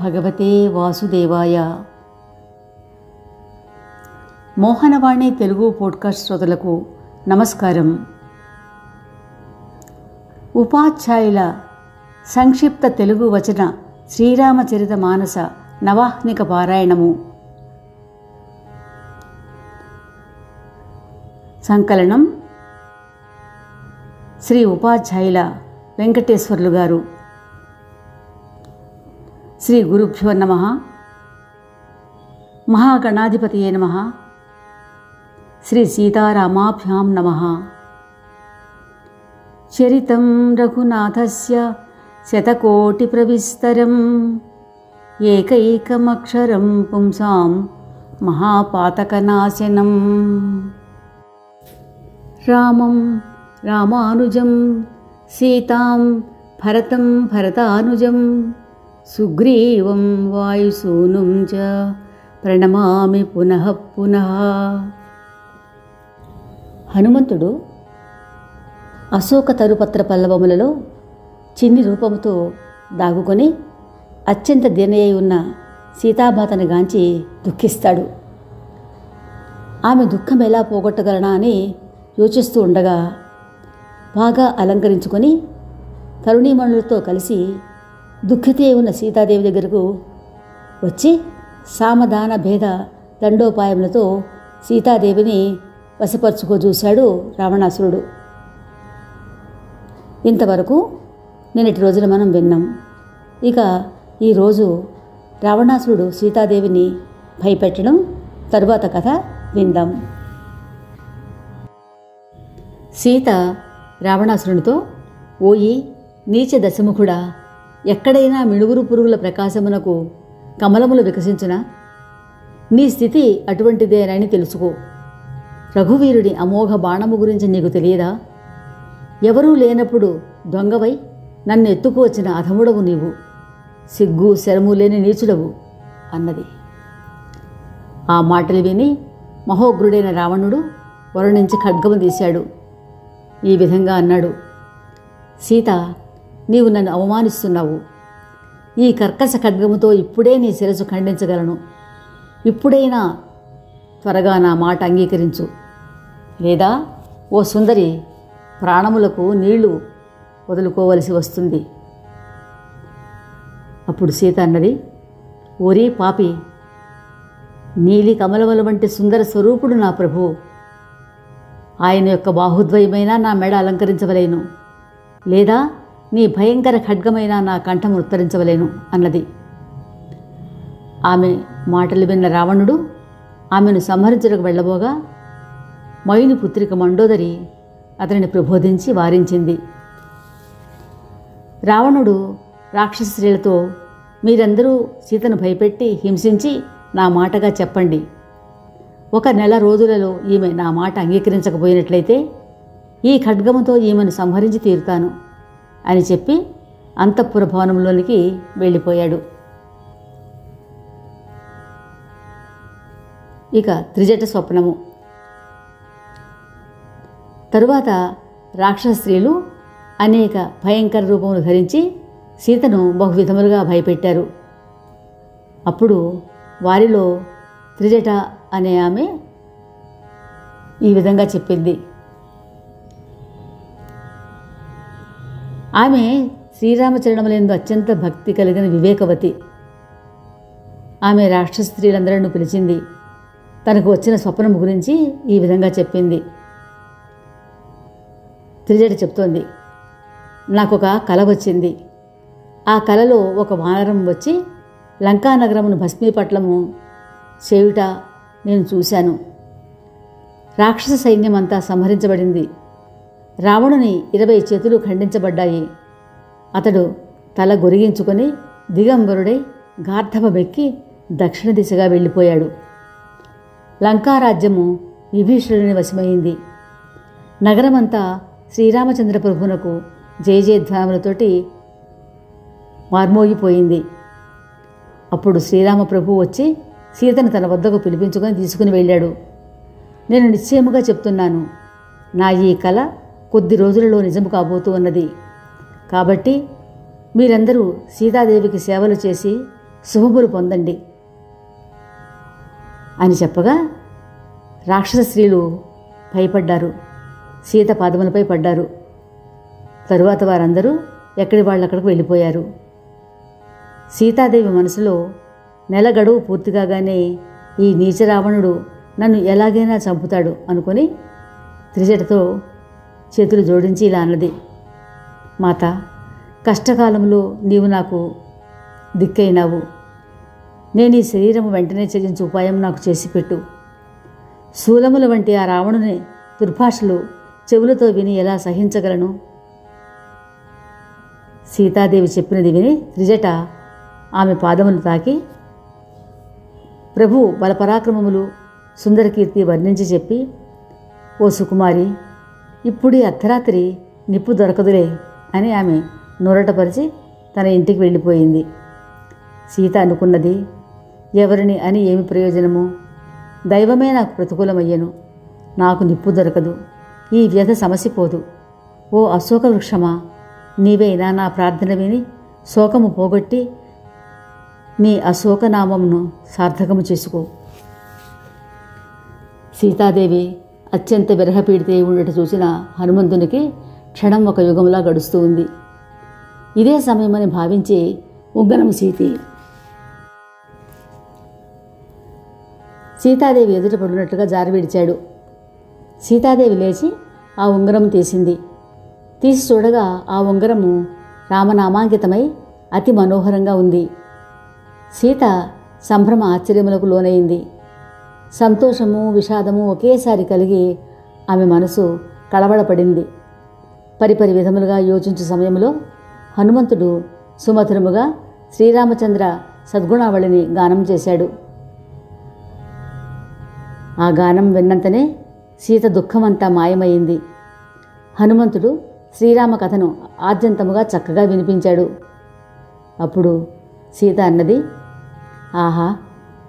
భగవతే వాసుదేవాయ. మోహనవాణి తెలుగు పోడ్కాస్ట్ శ్రోతలకు నమస్కారం. ఉపాధ్యాయుల సంక్షిప్త తెలుగు వచన శ్రీరామచరిత మానస నవాహ్నిక పారాయణము. సంకలనం శ్రీ ఉపాధ్యాయుల వెంకటేశ్వర్లు గారు. శ్రీ గురుభ్యో నమః. మహాగణాధిపతయే నమః. శ్రీ సీతారామాభ్యాం నమః. చరితం రఘునాథస్య శతకోటి ప్రవిస్తరం ఏకైకమక్షరం పుంసాం మహాపాతకనాశనం. రామం రామానుజం సీతాం భరతం భరతానుజం సుగ్రీవం వాయుసూనుం చ ప్రణమామి పునః పునః. హనుమంతుడు అశోక తరుపత్ర పల్లవములలో చిన్ని రూపముతో దాగుకొని అత్యంత దీనయ్యి ఉన్న సీతామాతను గాంచి దుఃఖిస్తాడు. ఆమె దుఃఖం ఎలా పోగొట్టగలనా అని యోచిస్తూ ఉండగా బాగా అలంకరించుకొని తరుణీమణులతో కలిసి దుఃఖితే ఉన్న సీతాదేవి దగ్గరకు వచ్చి సామధాన భేద దండోపాయములతో సీతాదేవిని వశపరుచుకోజూశాడు రావణాసురుడు. ఇంతవరకు నిన్నటి రోజున మనం విన్నాం. ఇక ఈరోజు రావణాసురుడు సీతాదేవిని భయపెట్టడం తరువాత కథ విందాం. సీత రావణాసురునితో, ఓయి నీచ దశముఖుడా, ఎక్కడైనా మిణుగురు పురుగుల ప్రకాశమునకు కమలములు వికసించునా? నీ స్థితి అటువంటిదేనని తెలుసుకో. రఘువీరుడి అమోఘ బాణము గురించి నీకు తెలియదా? ఎవరూ లేనప్పుడు దొంగవై నన్ను ఎత్తుకువచ్చిన అధముడవు నీవు, సిగ్గు శరము లేని నీచుడవు అన్నది. ఆ మాటలు విని మహోగ్రుడైన రావణుడు వరం నుంచి ఖడ్గము తీశాడు. ఈ విధంగా అన్నాడు, సీత, నీవు నన్ను అవమానిస్తున్నావు. ఈ కర్కశ ఖడ్గముతో ఇప్పుడే నీ శిరస్సు ఖండించగలను. ఇప్పుడైనా త్వరగా నా మాట అంగీకరించు, లేదా ఓ సుందరి ప్రాణములకు నీళ్లు వదులుకోవలసి వస్తుంది. అప్పుడు సీత అన్నది, ఓరి పాపి, నీలి కమలముల వంటి సుందర స్వరూపుడు నా ప్రభు. ఆయన యొక్క బాహుద్వయమైనా నా మెడ అలంకరించవలేను, లేదా నీ భయంకర ఖడ్గమైన నా కంఠము ఉత్తరించవలేను అన్నది. ఆమె మాటలు విన్న రావణుడు ఆమెను సంహరించుటకు వెళ్ళబోగా మయుని పుత్రిక మండోదరి అతనిని ప్రబోధించి వారించింది. రావణుడు రాక్షస స్త్రీలతో, మీరందరూ సీతను భయపెట్టి హింసించి నా మాటగా చెప్పండి. 1 నెల రోజులలో ఈమె నా మాట అంగీకరించకపోయినట్లయితే ఈ ఖడ్గముతో ఈమెను సంహరించి తీరుతాను అని చెప్పి అంతఃపుర భవనంలోనికి వెళ్ళిపోయాడు. ఇక త్రిజట స్వప్నము. తరువాత రాక్షస స్త్రీలు అనేక భయంకర రూపములు ధరించి సీతను బహువిధములుగా భయపెట్టారు. అప్పుడు వారిలో త్రిజట అనే ఆమె ఈ విధంగా చెప్పింది. ఆమె శ్రీరామచరణములందు అత్యంత భక్తి కలిగిన వివేకవతి. ఆమె రాక్షస స్త్రీలందరినీ పిలిచింది. తనకు వచ్చిన స్వప్నం గురించి ఈ విధంగా చెప్పింది. త్రిజట చెప్తోంది, నాకొక కల వచ్చింది. ఆ కలలో ఒక వానరం వచ్చి లంకానగరమును భస్మీపట్లము చేయుట నేను చూశాను. రాక్షస సైన్యం అంతా సంహరించబడింది. రావణుని 20 చేతులు ఖండించబడ్డాయి. అతడు తల గొరిగించుకొని దిగంబరుడై గార్ధపమెక్కి దక్షిణ దిశగా వెళ్ళిపోయాడు. లంకారాజ్యము విభీషణుని వశమైంది. నగరమంతా శ్రీరామచంద్ర ప్రభువునకు జయజయధ్వానములతోటి మార్మోగిపోయింది. అప్పుడు శ్రీరామ ప్రభువు వచ్చి సీతను తన వద్దకు పిలిపించుకొని తీసుకుని వెళ్ళాడు. నేను నిశ్చయముగా చెప్తున్నాను, నా ఈ కల కొద్ది రోజులలో నిజము కాబోతూ ఉన్నది. కాబట్టి మీరందరూ సీతాదేవికి సేవలు చేసి శుభములు పొందండి అని చెప్పగా రాక్షస స్త్రీలు భయపడ్డారు, సీత పాదములపై పడ్డారు. తరువాత వారందరూ ఎక్కడి వాళ్ళక్కడికి వెళ్ళిపోయారు. సీతాదేవి మనసులో నెల గడువు పూర్తి కాగానే ఈ నీచ రావణుడు నన్ను ఎలాగైనా చంపుతాడు అనుకొని త్రిజటతో చేతులు జోడించి ఇలా అన్నది, మాత, కష్టకాలంలో నీవు నాకు దిక్కైనావు. నేను ఈ శరీరం వెంటనే త్యజించే ఉపాయం నాకు చేసిపెట్టు. శూలముల వంటి ఆ రావణుని దుర్భాషలు చెవులతో విని ఎలా సహించగలను? సీతాదేవి చెప్పినది విని త్రిజట ఆమె పాదములు తాకి ప్రభు బలపరాక్రమములు సుందరకీర్తి వర్ణించి చెప్పి, ఓ సుకుమారి, ఇప్పుడీ అర్ధరాత్రి నిప్పు దొరకదులే అని ఆమె నూరటపరిచి తన ఇంటికి వెళ్ళిపోయింది. సీత అనుకున్నది, ఎవరిని అని ఏమి ప్రయోజనము? దైవమే నాకు ప్రతికూలమయ్యను. నాకు నిప్పు దొరకదు, ఈ వ్యధ సమసిపోదు. ఓ అశోక వృక్షమా, నీవైనా నా ప్రార్థన విని శోకము పోగొట్టి నీ అశోకనామమును సార్థకము చేసుకో. సీతాదేవి అత్యంత విరహపీడితే ఉండట చూసిన హనుమంతునికి క్షణం ఒక యుగంలా గడుస్తూ ఉంది. ఇదే సమయమని భావించి ఉంగరము సీతాదేవి ఎదుట పడినట్లుగా జారి విడిచాడు. సీతాదేవి లేచి ఆ ఉంగరం తీసింది. తీసి చూడగా ఆ ఉంగరము రామనామాంకితమై అతి మనోహరంగా ఉంది. సీత సంభ్రమ ఆశ్చర్యములకు లోనైంది. సంతోషము విషాదము ఒకేసారి కలిగి ఆమె మనసు కళవడపడింది. పరిపరి విధములుగా యోచించు సమయంలో హనుమంతుడు సుమధురముగా శ్రీరామచంద్ర సద్గుణావళిని గానం చేశాడు. ఆ గానం విన్నంతనే సీత దుఃఖమంతా మాయమైంది. హనుమంతుడు శ్రీరామ కథను ఆద్యంతముగా చక్కగా వినిపించాడు. అప్పుడు సీత అన్నది, ఆహా,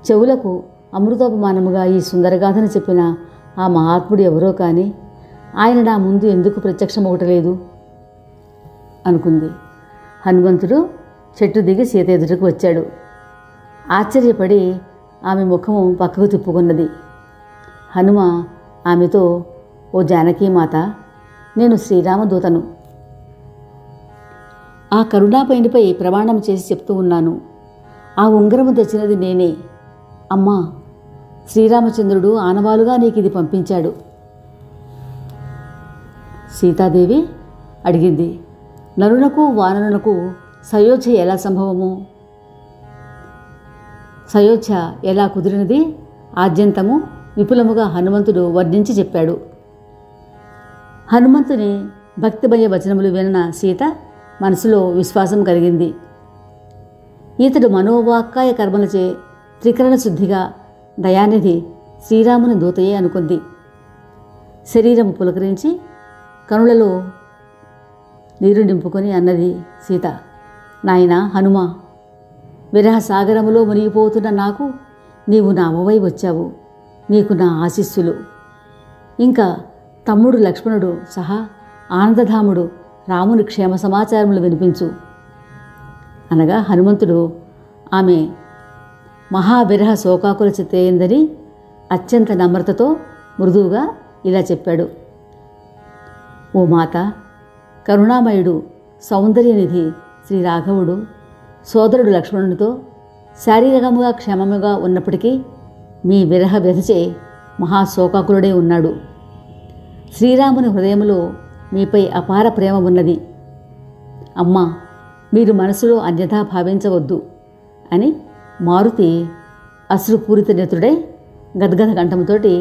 చెవులకు అమృతోపమానముగా ఈ సుందరగాథను చెప్పిన ఆ మహాత్ముడు ఎవరో కానీ ఆయన నా ముందు ఎందుకు ప్రత్యక్షమవటలేదు అనుకుంది. హనుమంతుడు చెట్టు దిగి సీత ఎదుటకు వచ్చాడు. ఆశ్చర్యపడి ఆమె ముఖము పక్కకు తిప్పుకున్నది. హనుమ ఆమెతో, ఓ జానకీమాత, నేను శ్రీరామదూతను. ఆ కరుణాపైనిపై ప్రమాణం చేసి చెప్తూ ఉన్నాను. ఆ ఉంగరము తెచ్చినది నేనే. అమ్మా, శ్రీరామచంద్రుడు ఆనవాలుగా నీకు ఇది పంపించాడు. సీతాదేవి అడిగింది, నరునకు వానరునకు సయోధ్య ఎలా సంభవము? సయోధ్య ఎలా కుదిరినది ఆద్యంతము విపులముగా హనుమంతుడు వర్ణించి చెప్పాడు. హనుమంతుని భక్తిభయ వచనములు విన్న సీత మనసులో విశ్వాసం కలిగింది. ఈతడు మనోవాక్కాయ కర్మలచే త్రికరణ శుద్ధిగా దయానిధి శ్రీరాముని దూతయే అనుకుంది. శరీరము పులకరించి కనులలో నీరు నింపుకొని అన్నది సీత, నాయనా హనుమా, విరహ సాగరములో మునిగిపోతున్న నాకు నీవు నా అమ్మవై వచ్చావు. నీకు నా ఆశీస్సులు. ఇంకా తమ్ముడు లక్ష్మణుడు సహా ఆనందధాముడు రాముని క్షేమ సమాచారములు వినిపించు అనగా హనుమంతుడు ఆమె మహావిరహ శోకాకుల చిత్తయిందని అత్యంత నమ్రతతో మృదువుగా ఇలా చెప్పాడు. ఓ మాత, కరుణామయుడు సౌందర్యనిధి శ్రీ రాఘవుడు సోదరుడు లక్ష్మణునితో శారీరకముగా క్షేమముగా ఉన్నప్పటికీ మీ విరహ వ్యధచే మహాశోకాకులుడే ఉన్నాడు. శ్రీరాముని హృదయములో మీపై అపార ప్రేమ ఉన్నది. అమ్మా, మీరు మనసులో అన్యథా భావించవద్దు అని మారుతి అశ్రుపూరిత నేత్రుడై గద్గద కంఠముతోటి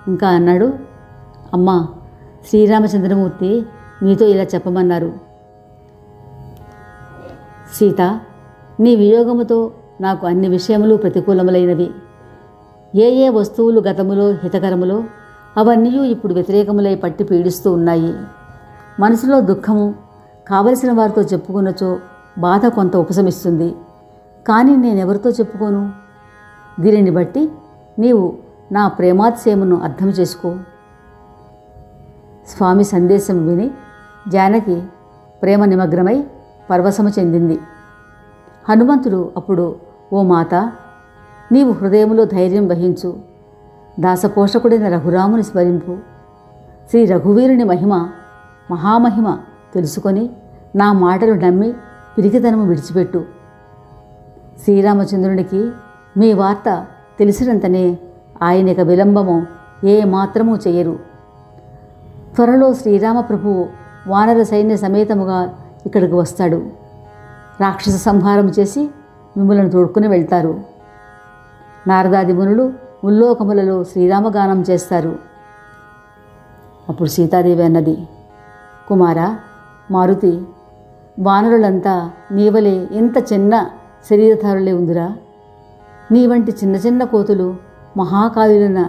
ఇంకా అన్నాడు. అమ్మా, శ్రీరామచంద్రమూర్తి మీతో ఇలా చెప్పమన్నారు. సీత, నీ వియోగముతో నాకు అన్ని విషయములు ప్రతికూలములైనవి. ఏ ఏ వస్తువులు గతములో హితకరములో అవన్నీ ఇప్పుడు వ్యతిరేకములై పట్టి పీడిస్తూ ఉన్నాయి. మనసులో దుఃఖము కావలసిన వారితో చెప్పుకున్నచో బాధ కొంత ఉపశమిస్తుంది. కానీ నేనెవరితో చెప్పుకోను? దీనిని బట్టి నీవు నా ప్రేమాతిశయమును అర్థం చేసుకో. స్వామి సందేశం విని జానకి ప్రేమ నిమగ్నమై పరవశము చెందింది. హనుమంతుడు అప్పుడు, ఓ మాత, నీవు హృదయంలో ధైర్యం వహించు, దాసపోషకుడైన రఘురాముని స్మరింపు, శ్రీ రఘువీరుని మహిమ మహామహిమ తెలుసుకొని నా మాటలు నమ్మి పిరికితనము విడిచిపెట్టు. శ్రీరామచంద్రునికి మీ వార్త తెలిసినంతనే ఆయనక విలంబము ఏ మాత్రమూ చెయ్యరు. త్వరలో శ్రీరామప్రభువు వానర సైన్య సమేతముగా ఇక్కడికి వస్తాడు. రాక్షస సంహారం చేసి మిమ్మలను తోడుకుని వెళ్తారు. నారదాది మునులు ముల్లోకములలో శ్రీరామగానం చేస్తారు. అప్పుడు సీతాదేవి అన్నది, కుమారా, మారుతి, వానరులంతా నీవలే ఇంత చిన్న శరీరధారులే ఉందిరా. నీ వంటి చిన్న చిన్న కోతులు మహాకాయులైన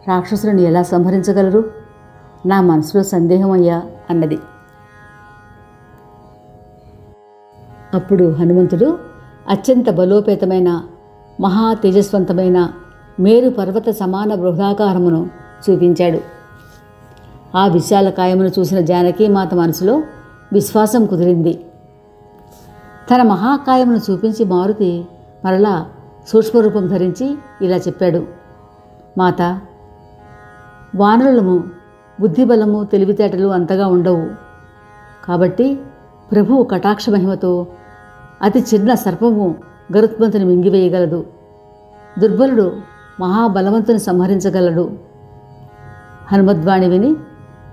రాక్షసులను ఎలా సంహరించగలరు? నా మనసులో సందేహమయ్యా అన్నది. అప్పుడు హనుమంతుడు అత్యంత బలోపేతమైన మహా తేజస్వంతమైన మేరు పర్వత సమాన బృహదాకారమును చూపించాడు. ఆ విశాల కాయమును చూసిన జానకీమాత మనసులో విశ్వాసం కుదిరింది. తన మహాకాయమును చూపించి మారుతి మరలా సూక్ష్మరూపం ధరించి ఇలా చెప్పాడు, మాత, వానరులము బుద్ధిబలము తెలివితేటలు అంతగా ఉండవు. కాబట్టి ప్రభువు కటాక్ష మహిమతో అతి చిన్న సర్పము గరుత్మంతుని మింగివేయగలదు. దుర్బలుడు మహాబలవంతుని సంహరించగలడు. హనుమద్వాణి విని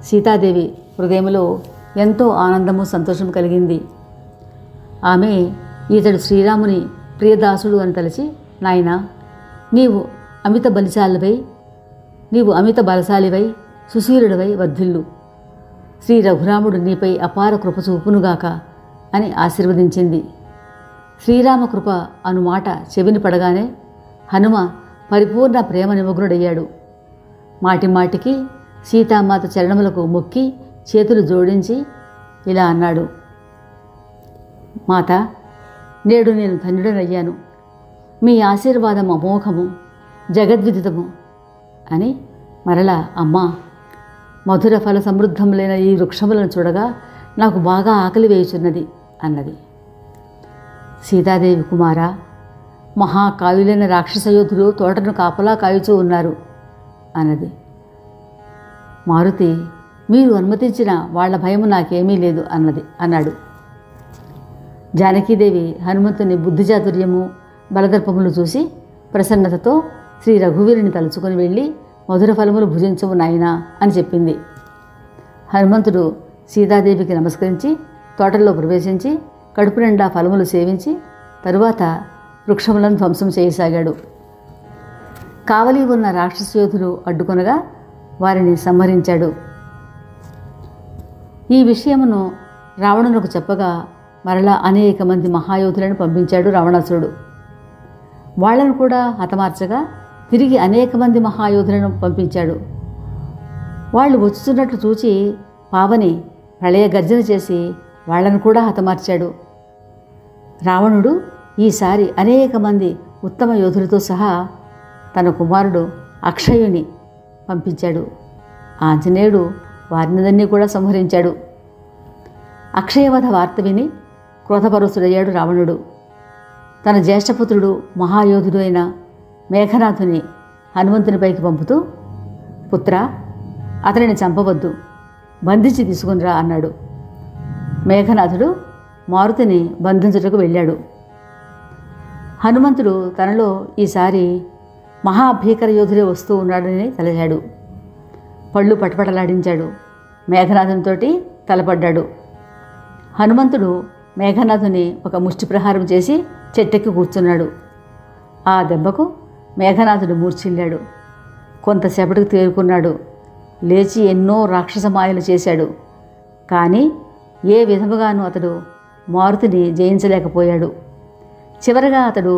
సీతాదేవి హృదయంలో ఎంతో ఆనందము సంతోషం కలిగింది. ఆమె ఈతడు శ్రీరాముని ప్రియదాసుడు అని తలచి, నాయనా, నీవు అమిత బలశాలివై సుశీలుడివై వర్ధిల్లు. శ్రీ రఘురాముడు నీపై అపార కృప చూపునుగాక అని ఆశీర్వదించింది. శ్రీరామకృప అను మాట చెవిని పడగానే హనుమ పరిపూర్ణ ప్రేమ నిమగ్నుడయ్యాడు. మాటిమాటికి సీతామాత చరణములకు మొక్కి చేతులు జోడించి ఇలా అన్నాడు, మాత, నేడు నేను ధన్యుడనయ్యాను. మీ ఆశీర్వాదం అమోఘము, జగద్విదితము అని మరలా, అమ్మా, మధుర ఫల సమృద్ధములైన ఈ వృక్షములను చూడగా నాకు బాగా ఆకలి వేయుచున్నది అన్నది. సీతాదేవి, కుమారా, మహాకాయులైన రాక్షసయోధులు తోటను కాపలా కాయుచూ ఉన్నారు అన్నది. మారుతి, మీరు అనుమతించిన వాళ్ల భయము నాకేమీ లేదు అన్నాడు. జానకీదేవి హనుమంతుని బుద్ధిచాతుర్యము బలదర్పములు చూసి ప్రసన్నతతో శ్రీ రఘువీరుని తలుచుకొని వెళ్ళి, మధుర ఫలములు భుజించవు నాయనా అని చెప్పింది. హనుమంతుడు సీతాదేవికి నమస్కరించి తోటల్లో ప్రవేశించి కడుపు నిండా ఫలములు సేవించి తరువాత వృక్షములను ధ్వంసం చేయసాగాడు. కావలి ఉన్న రాక్షసయోధులు అడ్డుకొనగా వారిని సంహరించాడు. ఈ విషయమును రావణునకు చెప్పగా మరలా అనేక మంది మహాయోధులను పంపించాడు రావణాసురుడు. వాళ్లను కూడా హతమార్చగా తిరిగి అనేక మంది మహాయోధులను పంపించాడు. వాళ్ళు వచ్చుతున్నట్లు చూచి పావని ప్రళయ గర్జన చేసి వాళ్లను కూడా హతమార్చాడు. రావణుడు ఈసారి అనేక మంది ఉత్తమ యోధులతో సహా తన కుమారుడు అక్షయుని పంపించాడు. ఆంజనేయుడు వారిని కూడా సంహరించాడు. అక్షయవధ వార్త విని క్రోధపరుసుడయ్యాడు రావణుడు. తన జ్యేష్ఠపుత్రుడు మహాయోధుడు అయిన మేఘనాథుని హనుమంతునిపైకి పంపుతూ, పుత్ర, అతనిని చంపవద్దు, బంధించి తీసుకునిరా అన్నాడు. మేఘనాథుడు మారుతిని బంధించుటకు వెళ్ళాడు. హనుమంతుడు తనలో ఈసారి మహాభీకర యోధుడే వస్తూ ఉన్నాడని తలచాడు. పళ్ళు పటపటలాడించాడు. మేఘనాథునితోటి తలపడ్డాడు. హనుమంతుడు మేఘనాథుని ఒక ముష్టి ప్రహారం చేసి చెట్టెక్కి కూర్చున్నాడు. ఆ దెబ్బకు మేఘనాథుడు మూర్ఛిల్లాడు. కొంతసేపటికి తేరుకున్నాడు. లేచి ఎన్నో రాక్షస మాయలు చేశాడు. కానీ ఏ విధముగానూ అతడు మారుతిని జయించలేకపోయాడు. చివరగా అతడు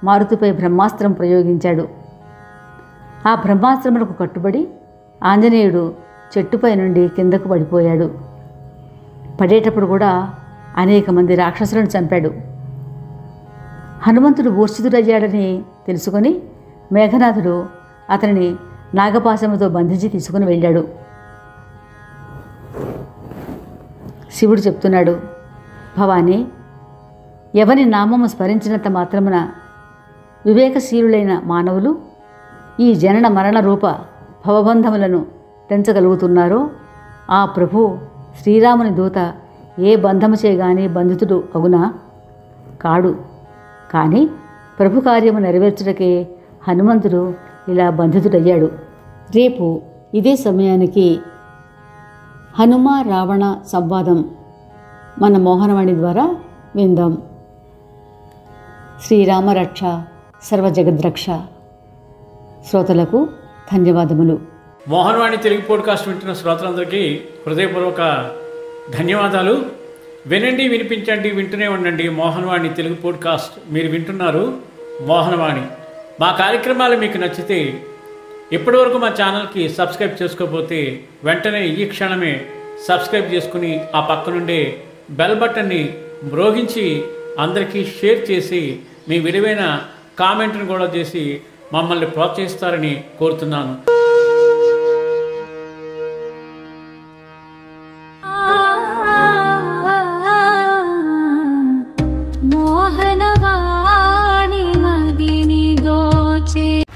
మారుతిపై బ్రహ్మాస్త్రం ప్రయోగించాడు. ఆ బ్రహ్మాస్త్రములకు కట్టుబడి ఆంజనేయుడు చెట్టుపై నుండి కిందకు పడిపోయాడు. పడేటప్పుడు కూడా అనేక మంది రాక్షసులను చంపాడు. హనుమంతుడు మూర్ఛితుడయ్యాడని తెలుసుకొని మేఘనాథుడు అతనిని నాగపాశముతో బంధించి తీసుకుని వెళ్ళాడు. శివుడు చెప్తున్నాడు, భవానీ, ఎవరి నామము స్మరించినంత మాత్రమున వివేకశీలులైన మానవులు ఈ జనన మరణ రూప భవబంధములను తెంచగలుగుతున్నారో ఆ ప్రభు శ్రీరాముని దూత ఏ బంధముచే గాని బంధితుడు అగునా? కాడు. కానీ ప్రభు కార్యము నెరవేర్చుటకే హనుమంతుడు ఇలా బంధితుడయ్యాడు. రేపు ఇదే సమయానికి హనుమ రావణ సంవాదం మన మోహనవాణి ద్వారా విందాం. శ్రీరామరక్ష సర్వజగద్రక్ష. శ్రోతలకు ధన్యవాదములు. మోహనవాణి తెలుగు పోడ్కాస్ట్ వింటున్న శ్రోతలందరికీ హృదయపూర్వక ధన్యవాదాలు. వినండి, వినిపించండి, వింటూనే ఉండండి మోహనవాణి తెలుగు పోడ్కాస్ట్. మీరు వింటున్నారు మోహనవాణి. మా కార్యక్రమాలు మీకు నచ్చితే ఇప్పటివరకు మా ఛానల్కి సబ్స్క్రైబ్ చేసుకోకపోతే వెంటనే ఈ క్షణమే సబ్స్క్రైబ్ చేసుకుని ఆ పక్కనుండే బెల్ బటన్ని మ్రోగించి అందరికీ షేర్ చేసి మీ విలువైన కామెంట్ను కూడా చేసి మమ్మల్ని ప్రోత్సహిస్తారని కోరుతున్నాను. మోహనవాణి మదిని దోచే